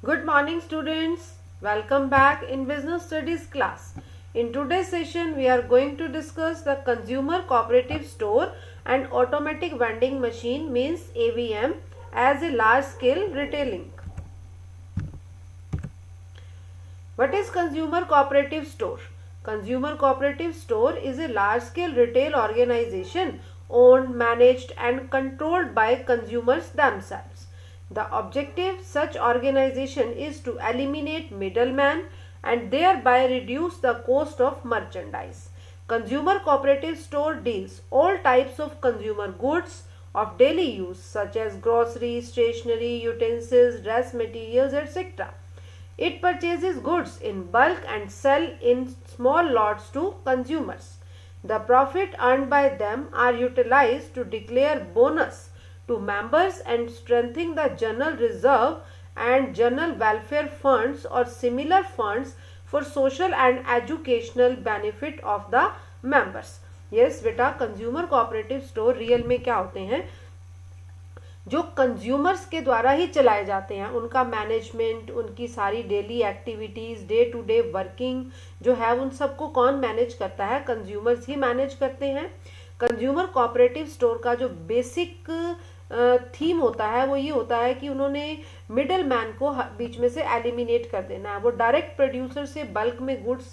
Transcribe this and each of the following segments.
Good morning students. Welcome back in business studies class. In today's session we are going to discuss the consumer cooperative store and automatic vending machine means AVM as a large scale retailing. What is consumer cooperative store? Consumer cooperative store is a large scale retail organization owned, managed and controlled by consumers themselves. The objective such organization is to eliminate middlemen and thereby reduce the cost of merchandise. Consumer cooperative store deals all types of consumer goods of daily use such as groceries, stationery, utensils, dress materials, etc. It purchases goods in bulk and sell in small lots to consumers. The profit earned by them are utilized to declare bonus to members and strengthen the general reserve and general welfare funds or similar funds for social and educational benefit of the members. Yes बेटा, consumer cooperative store real में क्या होते हैं, जो consumers के द्वारा ही चलाए जाते हैं. उनका मैनेजमेंट, उनकी सारी daily activities, day to day working जो है उन सबको कौन मैनेज करता है? कंज्यूमर्स ही मैनेज करते हैं. कंज्यूमर कोऑपरेटिव स्टोर का जो बेसिक थीम होता है वो ये होता है कि उन्होंने मिडल मैन को बीच में से एलिमिनेट कर देना है. वो डायरेक्ट प्रोड्यूसर से बल्क में गुड्स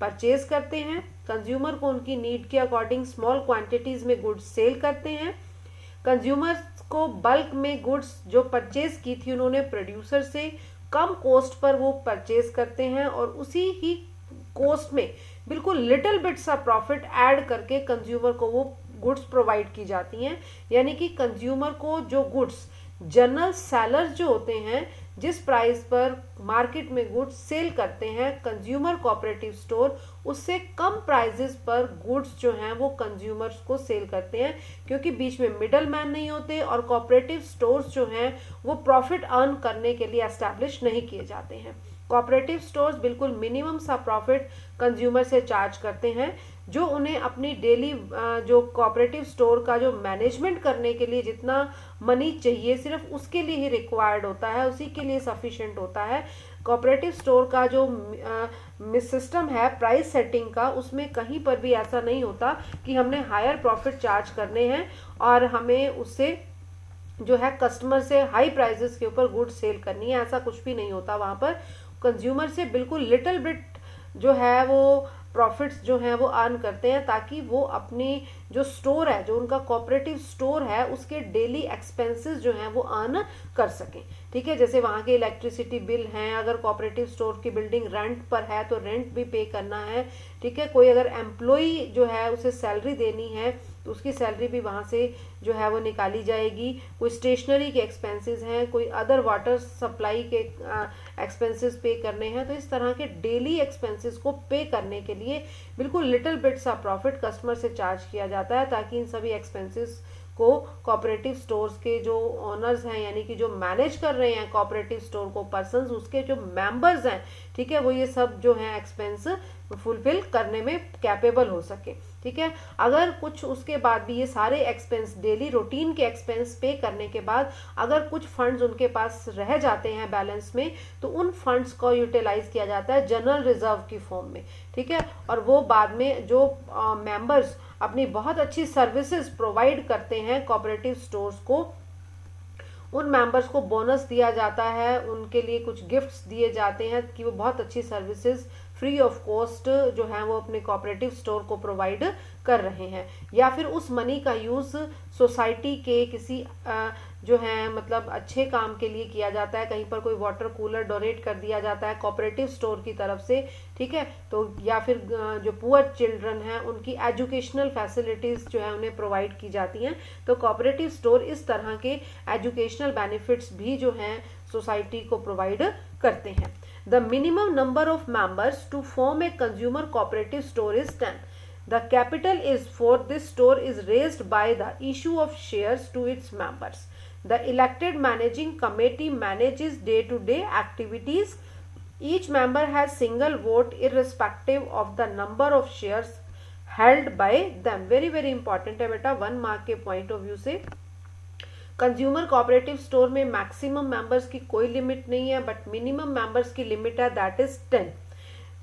परचेज करते हैं, कंज्यूमर को उनकी नीड के अकॉर्डिंग स्मॉल क्वांटिटीज में गुड्स सेल करते हैं. कंज्यूमर्स को बल्क में गुड्स जो परचेज की थी उन्होंने प्रोड्यूसर से कम कॉस्ट पर वो परचेज करते हैं और उसी ही कॉस्ट में बिल्कुल लिटिल बिट सा प्रॉफिट ऐड करके कंज्यूमर को वो गुड्स प्रोवाइड की जाती हैं. यानी कि कंज्यूमर को जो गुड्स जनरल सेलर्स जो होते हैं जिस प्राइस पर मार्केट में गुड्स सेल करते हैं, कंज्यूमर कोऑपरेटिव स्टोर उससे कम प्राइसेस पर गुड्स जो हैं वो कंज्यूमर्स को सेल करते हैं, क्योंकि बीच में मिडल मैन नहीं होते और कोऑपरेटिव स्टोर्स जो हैं वो प्रॉफिट अर्न करने के लिए एस्टैब्लिश नहीं किए जाते हैं. कोऑपरेटिव स्टोर्स बिल्कुल मिनिमम सा प्रॉफिट कंज्यूमर से चार्ज करते हैं, जो उन्हें अपनी डेली जो कोऑपरेटिव स्टोर का जो मैनेजमेंट करने के लिए जितना मनी चाहिए सिर्फ उसके लिए ही रिक्वायर्ड होता है, उसी के लिए सफिशिएंट होता है. कोऑपरेटिव स्टोर का जो सिस्टम है प्राइस सेटिंग का, उसमें कहीं पर भी ऐसा नहीं होता कि हमने हायर प्रॉफिट चार्ज करने हैं और हमें उससे जो है कस्टमर से हाई प्राइसेस के ऊपर गुड सेल करनी है. ऐसा कुछ भी नहीं होता. वहाँ पर कंज्यूमर से बिल्कुल लिटिल बिट जो है वो प्रॉफिट्स जो हैं वो अर्न करते हैं, ताकि वो अपनी जो स्टोर है, जो उनका कोऑपरेटिव स्टोर है, उसके डेली एक्सपेंसेस जो हैं वो अर्न कर सकें. ठीक है, जैसे वहाँ के इलेक्ट्रिसिटी बिल हैं, अगर कोऑपरेटिव स्टोर की बिल्डिंग रेंट पर है तो रेंट भी पे करना है. ठीक है, कोई अगर एम्प्लॉई जो है उसे सैलरी देनी है तो उसकी सैलरी भी वहाँ से जो है वो निकाली जाएगी. कोई स्टेशनरी के एक्सपेंसेस हैं, कोई अदर वाटर सप्लाई के एक्सपेंसेस पे करने हैं. तो इस तरह के डेली एक्सपेंसेस को पे करने के लिए बिल्कुल लिटिल बिट सा प्रॉफिट कस्टमर से चार्ज किया जाता है, ताकि इन सभी एक्सपेंसेस को कोऑपरेटिव स्टोर्स के जो ओनर्स हैं, यानी कि जो मैनेज कर रहे हैं कोऑपरेटिव स्टोर को पर्सन्स, उसके जो मेंबर्स हैं, ठीक है, वो ये सब जो है एक्सपेंस फुलफिल करने में कैपेबल हो सके. ठीक है, अगर कुछ उसके बाद भी ये सारे एक्सपेंस डेली रूटीन के एक्सपेंस पे करने के बाद अगर कुछ फंड्स उनके पास रह जाते हैं बैलेंस में, तो उन फंड्स को यूटिलाइज किया जाता है जनरल रिजर्व की फॉर्म में. ठीक है, और वो बाद में जो मेंबर्स अपनी बहुत अच्छी सर्विसेज प्रोवाइड करते हैं कोऑपरेटिव स्टोर्स को, उन मेंबर्स को बोनस दिया जाता है, उनके लिए कुछ गिफ्ट्स दिए जाते हैं कि वो बहुत अच्छी सर्विसेज फ्री ऑफ कॉस्ट जो है वो अपने कोऑपरेटिव स्टोर को प्रोवाइड कर रहे हैं. या फिर उस मनी का यूज़ सोसाइटी के किसी जो है मतलब अच्छे काम के लिए किया जाता है. कहीं पर कोई वाटर कूलर डोनेट कर दिया जाता है कोऑपरेटिव स्टोर की तरफ से. ठीक है, तो या फिर जो पुअर चिल्ड्रन हैं उनकी एजुकेशनल फैसिलिटीज़ जो है उन्हें प्रोवाइड की जाती हैं. तो कोऑपरेटिव स्टोर इस तरह के एजुकेशनल बेनिफिट्स भी जो हैं सोसाइटी को प्रोवाइड करते हैं. The minimum number of members to form a consumer cooperative store is 10. The capital is for this store is raised by the issue of shares to its members. The elected managing committee manages day-to-day activities. Each member has single vote irrespective of the number of shares held by them. Very important है बेटा, 1 mark के point of view से. Consumer cooperative store में maximum members की कोई limit नहीं है, but minimum members की लिमिट है, दैट इज 10।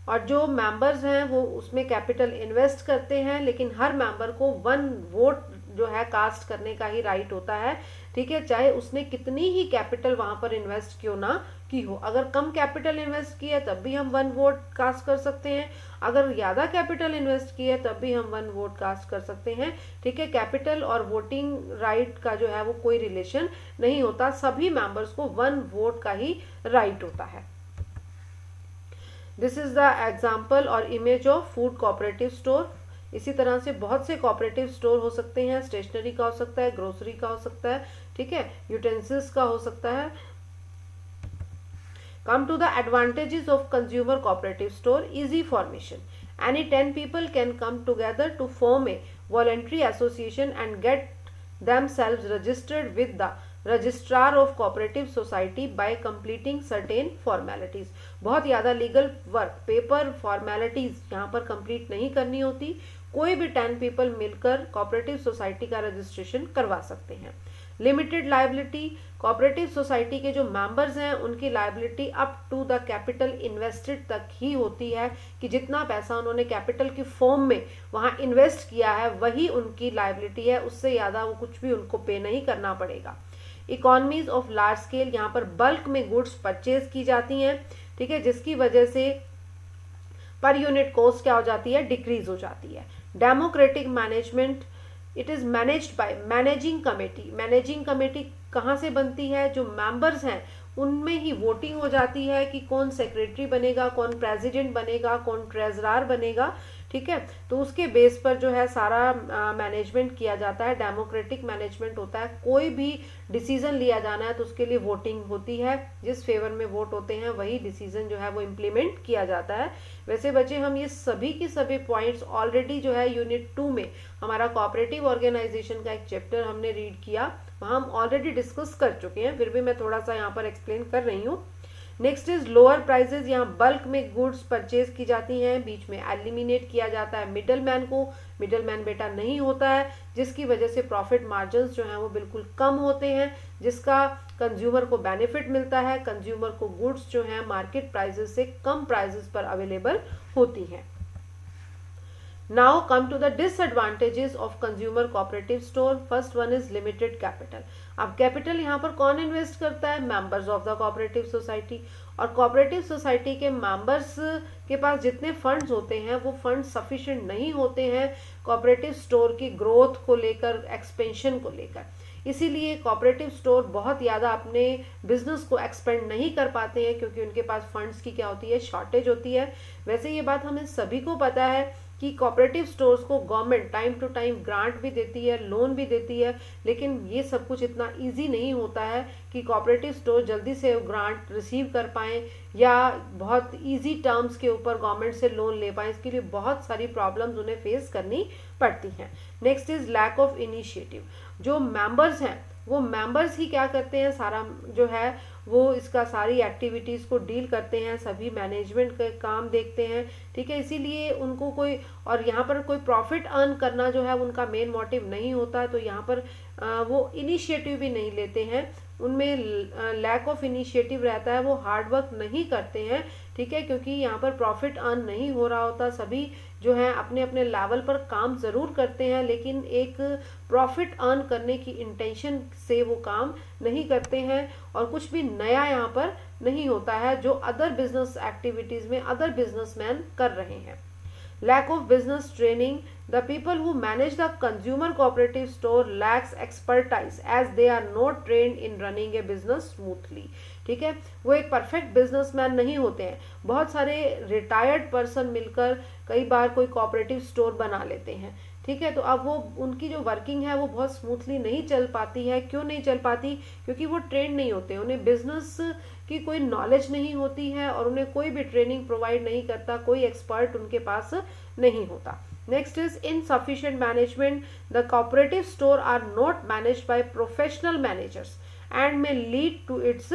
और जो मेंबर्स हैं वो उसमें कैपिटल इन्वेस्ट करते हैं, लेकिन हर मेंबर को 1 वोट जो है कास्ट करने का ही राइट होता है, ठीक है, चाहे उसने कितनी ही कैपिटल वहां पर इन्वेस्ट क्यों ना की हो। अगर कम कैपिटल इन्वेस्ट की है तब भी हम 1 वोट कास्ट कर सकते हैं, अगर ज्यादा कैपिटल इन्वेस्ट की है तब भी हम 1 वोट कास्ट कर सकते हैं, ठीक है। कैपिटल और वोटिंग राइट का जो है वो कोई रिलेशन नहीं होता, सभी मेंबर्स को 1 वोट का ही राइट होता है। दिस इज द एग्जाम्पल और image of food cooperative store. इसी तरह से बहुत से कोऑपरेटिव स्टोर हो सकते हैं, स्टेशनरी का हो सकता है, ग्रोसरी का हो सकता है, ठीक है, यूटेंसिल्स का हो सकता है। Come to the advantages of consumer cooperative store, easy formation. Any 10 people can come together to form a voluntary association and get themselves registered with the registrar of cooperative society bye completing certain formalities. बहुत ज़्यादा legal work, paper formalities यहाँ पर complete नहीं करनी होती, कोई भी 10 people मिलकर कोऑपरेटिव सोसाइटी का रजिस्ट्रेशन करवा सकते हैं। लिमिटेड लायबिलिटी, कोऑपरेटिव सोसाइटी के जो मेंबर्स हैं उनकी liability up to the capital invested तक ही होती है, कि जितना पैसा उन्होंने कैपिटल की फॉर्म में वहाँ इन्वेस्ट किया है वही उनकी लायबिलिटी है, उससे ज़्यादा वो कुछ भी उनको पे नहीं करना पड़ेगा। इकोनॉमीज ऑफ लार्ज स्केल, यहाँ पर बल्क में गुड्स परचेज की जाती हैं, ठीक है, जिसकी वजह से पर यूनिट कॉस्ट क्या हो जाती है, डिक्रीज हो जाती है। Democratic management, it is managed by managing committee. Managing committee कहाँ से बनती है, जो मेंबर्स हैं उनमें ही वोटिंग हो जाती है कि कौन सेक्रेटरी बनेगा, कौन प्रेसिडेंट बनेगा, कौन ट्रेजरार बनेगा, ठीक है। तो उसके बेस पर जो है सारा मैनेजमेंट किया जाता है, डेमोक्रेटिक मैनेजमेंट होता है। कोई भी डिसीजन लिया जाना है तो उसके लिए वोटिंग होती है, जिस फेवर में वोट होते हैं वही डिसीजन जो है वो इम्प्लीमेंट किया जाता है। वैसे बच्चे हम ये सभी की सभी पॉइंट्स ऑलरेडी जो है यूनिट 2 में हमारा कोऑपरेटिव ऑर्गेनाइजेशन का एक चैप्टर हमने रीड किया, वहाँ हम ऑलरेडी डिस्कस कर चुके हैं, फिर भी मैं थोड़ा सा यहाँ पर एक्सप्लेन कर रही हूँ। नेक्स्ट इज लोअर प्राइसेस, यहाँ बल्क में गुड्स परचेज की जाती हैं, बीच में एलिमिनेट किया जाता है मिडल मैन को, मिडल मैन बेटा नहीं होता है, जिसकी वजह से प्रॉफिट मार्जिन्स जो हैं वो बिल्कुल कम होते हैं, जिसका कंज्यूमर को बेनिफिट मिलता है। कंज्यूमर को गुड्स जो हैं मार्केट प्राइसेस से कम प्राइसेस पर अवेलेबल होती हैं। Now come to the disadvantages of consumer cooperative store. First one is limited capital. अब कैपिटल यहाँ पर कौन इन्वेस्ट करता है, members of the cooperative society. और कोऑपरेटिव सोसाइटी के मेंबर्स के पास जितने फंड्स होते हैं वो फंड्स सफिशिएंट नहीं होते हैं कोऑपरेटिव स्टोर की ग्रोथ को लेकर, एक्सपेंशन को लेकर। इसीलिए कोऑपरेटिव स्टोर बहुत ज़्यादा अपने बिजनेस को एक्सपेंड नहीं कर पाते हैं, क्योंकि उनके पास फंड्स की क्या होती है, शॉर्टेज होती है। वैसे ये बात हमें सभी को पता है कि कोऑपरेटिव स्टोर्स को government time to time grant भी देती है, लोन भी देती है, लेकिन ये सब कुछ इतना इजी नहीं होता है कि कोऑपरेटिव स्टोर जल्दी से ग्रांट रिसीव कर पाएँ या बहुत इजी टर्म्स के ऊपर गवर्नमेंट से लोन ले पाएँ। इसके लिए बहुत सारी प्रॉब्लम्स उन्हें फेस करनी पड़ती हैं। Next is lack of initiative. जो मेंबर्स हैं वो मेंबर्स ही क्या करते हैं, सारा जो है वो इसका सारी एक्टिविटीज़ को डील करते हैं, सभी मैनेजमेंट के काम देखते हैं, ठीक है। इसीलिए उनको कोई, और यहाँ पर कोई प्रॉफिट अर्न करना जो है उनका मेन मोटिव नहीं होता है, तो यहाँ पर वो इनिशिएटिव भी नहीं लेते हैं, उनमें लैक ऑफ इनिशिएटिव रहता है, वो हार्ड वर्क नहीं करते हैं, ठीक है, क्योंकि यहाँ पर प्रॉफिट अर्न नहीं हो रहा होता। सभी जो है अपने अपने लेवल पर काम ज़रूर करते हैं, लेकिन एक प्रॉफिट अर्न करने की इंटेंशन से वो काम नहीं करते हैं, और कुछ भी नया यहाँ पर नहीं होता है जो अदर बिजनेस एक्टिविटीज़ में अदर बिजनेसमैन कर रहे हैं। Lack of business training. The people who manage the consumer cooperative store lacks expertise as they are not trained in running a business smoothly. ठीक है, वो एक परफेक्ट बिजनेसमैन नहीं होते हैं। बहुत सारे रिटायर्ड पर्सन मिलकर कई बार कोई कोऑपरेटिव स्टोर बना लेते हैं, ठीक है। तो अब वो उनकी जो वर्किंग है वो बहुत स्मूथली नहीं चल पाती है। क्यों नहीं चल पाती, क्योंकि वो ट्रेंड नहीं होते, उन्हें बिजनेस की कोई नॉलेज नहीं होती है और उन्हें कोई भी ट्रेनिंग प्रोवाइड नहीं करता, कोई एक्सपर्ट उनके पास नहीं होता। Next is insufficient management. The cooperative store are not managed by professional managers and may lead to its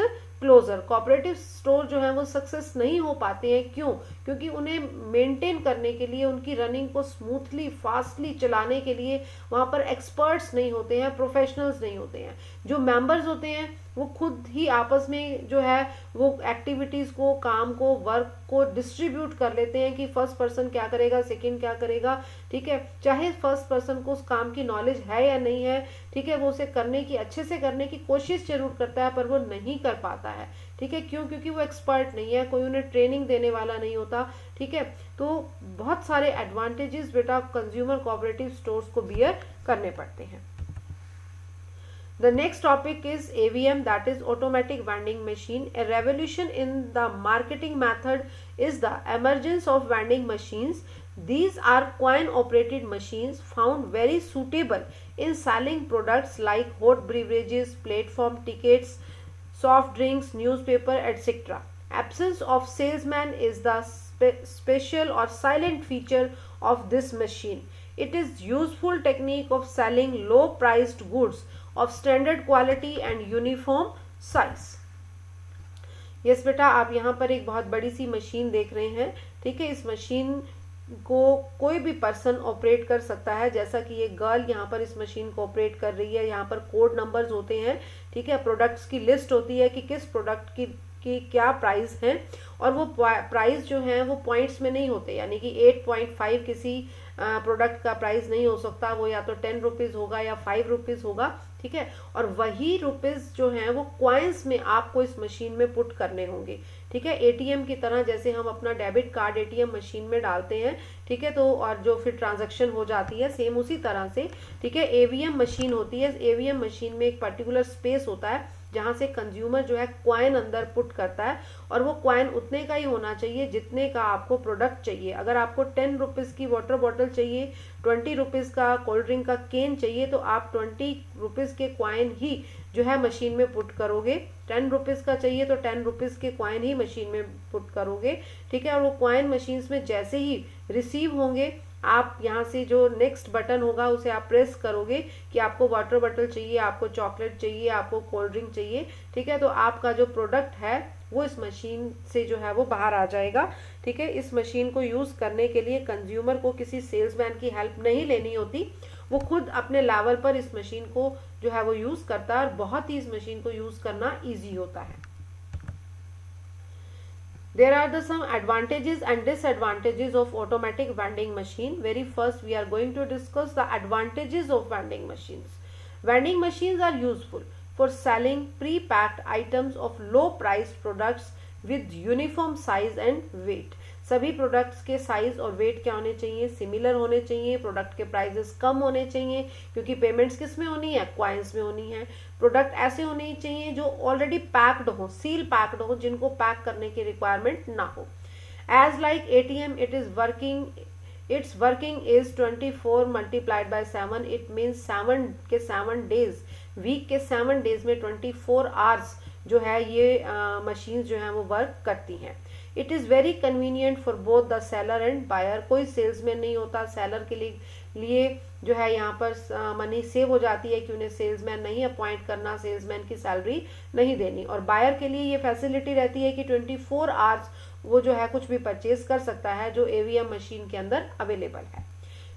closure. Cooperative store जो है वो सक्सेस नहीं हो पाते हैं, क्यों? क्योंकि उन्हें मेंटेन करने के लिए, उनकी रनिंग को स्मूथली फास्टली चलाने के लिए वहाँ पर एक्सपर्ट्स नहीं होते हैं, प्रोफेशनल्स नहीं होते हैं। जो मेंबर्स होते हैं वो खुद ही आपस में जो है वो एक्टिविटीज़ को, काम को, वर्क को डिस्ट्रीब्यूट कर लेते हैं कि फर्स्ट पर्सन क्या करेगा, सेकंड क्या करेगा, ठीक है। चाहे फर्स्ट पर्सन को उस काम की नॉलेज है या नहीं है, ठीक है, वो उसे करने की, अच्छे से करने की कोशिश जरूर करता है, पर वो नहीं कर पाता है, ठीक है। क्यों? क्योंकि वो एक्सपर्ट नहीं है, कोई उन्हें ट्रेनिंग देने वाला नहीं होता, ठीक है। तो बहुत सारे एडवांटेजेस बेटा कंज्यूमर कोऑपरेटिव स्टोर्स को बियर करने पड़ते हैं। The next topic is AVM, that is automatic vending machine. A revolution in the marketing method is the emergence of vending machines. These are coin operated machines found very suitable in selling products like hot beverages, platform tickets, soft drinks, newspaper, etc. Absence of salesman is the special or silent feature of this machine. It is useful technique of selling low priced goods of standard quality and uniform size. Yes बेटा, आप यहाँ पर एक बहुत बड़ी सी machine देख रहे हैं, ठीक है। इस मशीन को कोई भी पर्सन ऑपरेट कर सकता है, जैसा कि ये गर्ल यहाँ पर इस मशीन को ऑपरेट कर रही है। यहाँ पर कोड नंबर्स होते हैं, ठीक है, प्रोडक्ट्स की लिस्ट होती है कि किस प्रोडक्ट की क्या प्राइस है, और वो प्राइस जो है वो पॉइंट्स में नहीं होते, यानी कि 8.5 किसी प्रोडक्ट का प्राइस नहीं हो सकता, वो या तो 10 रुपीज़ होगा या 5 रुपीज़ होगा, ठीक है। और वही रुपीज़ जो हैं वो कॉइन्स में आपको इस मशीन में पुट करने होंगे, ठीक है। एटीएम की तरह, जैसे हम अपना डेबिट कार्ड एटीएम मशीन में डालते हैं, ठीक है, तो और जो फिर ट्रांजैक्शन हो जाती है, सेम उसी तरह से, ठीक है, एवीएम मशीन होती है। एवीएम मशीन में एक पर्टिकुलर स्पेस होता है जहां से कंज्यूमर जो है कॉइन अंदर पुट करता है, और वो कॉइन उतने का ही होना चाहिए जितने का आपको प्रोडक्ट चाहिए। अगर आपको 10 रुपीज़ की वाटर बॉटल चाहिए, 20 रुपीज़ का कोल्ड ड्रिंक का केन चाहिए, तो आप 20 रुपीज़ के कॉइन ही जो है मशीन में पुट करोगे। 10 रुपीज़ का चाहिए तो 10 रुपीज़ के कॉइन ही मशीन में पुट करोगे, ठीक है। और वो कॉइन मशीन्स में जैसे ही रिसीव होंगे, आप यहाँ से जो नेक्स्ट बटन होगा उसे आप प्रेस करोगे कि आपको वाटर बॉटल चाहिए, आपको चॉकलेट चाहिए, आपको कोल्ड ड्रिंक चाहिए, ठीक है, तो आपका जो प्रोडक्ट है वो इस मशीन से जो है वो बाहर आ जाएगा, ठीक है। इस मशीन को यूज़ करने के लिए कंज्यूमर को किसी सेल्समैन की हेल्प नहीं लेनी होती, वो खुद अपने लेवल पर इस मशीन को जो है वो यूज़ करता है, और बहुत ही इस मशीन को यूज़ करना ईजी होता है। There are some advantages and disadvantages of automatic vending machine. Very first, we are going to discuss the advantages of vending machines. Vending machines are useful for selling pre-packed items of low-priced products with uniform size and weight. सभी products के size और wait क्या होने चाहिए? Similar होने चाहिए। Product के prices कम होने चाहिए, क्योंकि पेमेंट्स किस में होनी है? कॉइन्स में होनी है। प्रोडक्ट ऐसे होने चाहिए जो ऑलरेडी पैक्ड हो, सील पैक्ड हो, जिनको पैक करने की रिक्वायरमेंट ना हो। As like ATM, it's working is 24 multiplied by 7, it means 7 days, week के 7 डेज में 24 आवर्स जो है ये मशीन्स जो है वो वर्क करती हैं। It is very convenient for both the seller and buyer. कोई सेल्समैन नहीं होता, सेलर के लिए जो है यहाँ पर मनी सेव हो जाती है कि उन्हें सेल्समैन नहीं अपॉइंट करना, सेल्समैन की सैलरी नहीं देनी। और बायर के लिए ये फैसिलिटी रहती है कि 24 आवर्स वो जो है कुछ भी परचेज कर सकता है जो एवीएम मशीन के अंदर अवेलेबल है।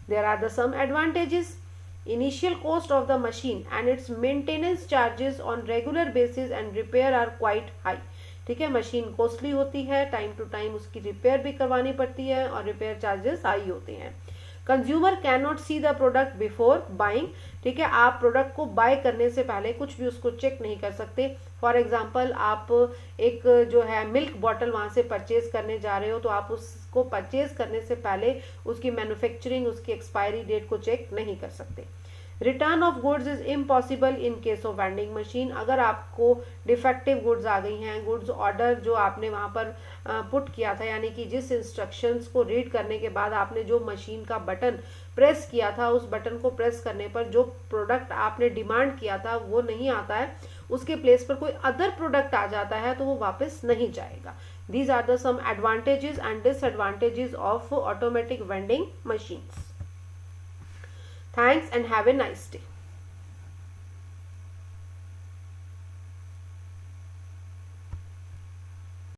There are the some advantages. Initial cost of the machine and its maintenance charges on regular basis and repair are quite high. ठीक है, मशीन कॉस्टली होती है, टाइम टू टाइम उसकी रिपेयर भी करवानी पड़ती है, और रिपेयर चार्जेस हाई होते हैं। Consumer can not see the product before buying. ठीक है, आप प्रोडक्ट को बाय करने से पहले कुछ भी उसको चेक नहीं कर सकते। फॉर एग्जाम्पल, आप एक जो है मिल्क बॉटल वहाँ से परचेज करने जा रहे हो, तो आप उसको परचेज करने से पहले उसकी मैन्युफैक्चरिंग, उसकी एक्सपायरी डेट को चेक नहीं कर सकते। Return of goods is impossible in case of vending machine. अगर आपको डिफेक्टिव गुड्स आ गई हैं, गुड्स ऑर्डर जो आपने वहाँ पर पुट किया था, यानी कि जिस इंस्ट्रक्शंस को रीड करने के बाद आपने जो मशीन का बटन प्रेस किया था, उस बटन को प्रेस करने पर जो प्रोडक्ट आपने डिमांड किया था वो नहीं आता है, उसके प्लेस पर कोई अदर प्रोडक्ट आ जाता है, तो वो वापस नहीं जाएगा। These are the some advantages and disadvantages of automatic vending machines. Thanks and have a nice day.